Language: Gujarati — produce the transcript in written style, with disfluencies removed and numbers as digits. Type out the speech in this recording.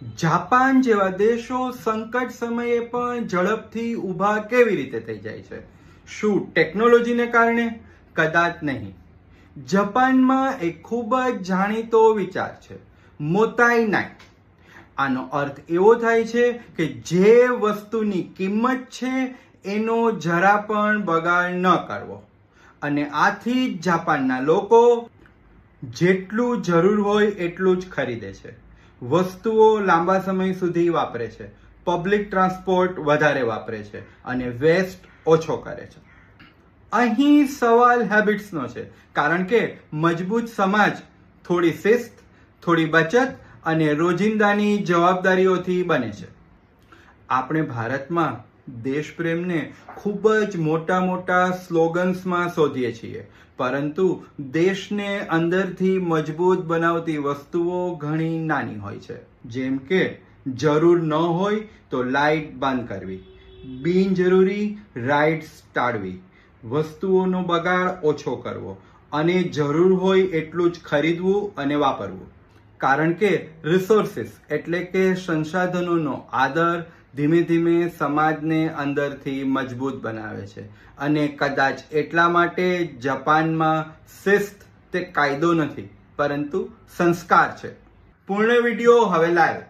જાપાન જેવા દેશો સંકટ સમયે પણ ઝડપથી ઊભા કેવી રીતે થઈ જાય છે? શું ટેકનોલોજીને કારણે? કદાચ નહીં. જાપાનમાં એક ખૂબ જ જાણીતો વિચાર છે, મોતાઈ નાઈ. આનો અર્થ એવો થાય છે કે જે વસ્તુની કિંમત છે એનો જરા પણ બગાડ ન કરવો. અને આથી જ જાપાનના લોકો જેટલું જરૂર હોય એટલું જ ખરીદે છે. વસ્તુઓ લાંબા સમય સુધી વાપરે છે, પબ્લિક ટ્રાન્સપોર્ટ વધારે વાપરે છે અને વેસ્ટ ઓછો કરે છે. અહીં સવાલ હેબિટ્સનો છે, કારણ કે મજબૂત સમાજ થોડી શિસ્ત, થોડી બચત અને રોજિંદાની જવાબદારીઓથી બને છે. આપણે ભારતમાં દેશપ્રેમને ખૂબ જ મોટા મોટા સ્લોગન્સમાં શોધીએ છીએ, પરંતુ દેશને અંદરથી મજબૂત બનાવતી વસ્તુઓ ઘણી નાની હોય છે. જેમ કે જરૂર ન હોય તો લાઇટ બંધ કરવી, બિનજરૂરી રાઇડ્સ ટાળવી, વસ્તુઓનો બગાડ ઓછો કરવો અને જરૂર હોય એટલું જ ખરીદવું અને વાપરવું. કારણ કે રિસોર્સિસ એટલે કે સંસાધનોનો આદર ધીમે ધીમે સમાજને અંદરથી મજબૂત બનાવે છે. અને કદાચ એટલા માટે જાપાનમાં શિસ્ત તે કાયદો નથી, પરંતુ સંસ્કાર છે. પૂર્ણ વિડીયો હવે લાઈવ.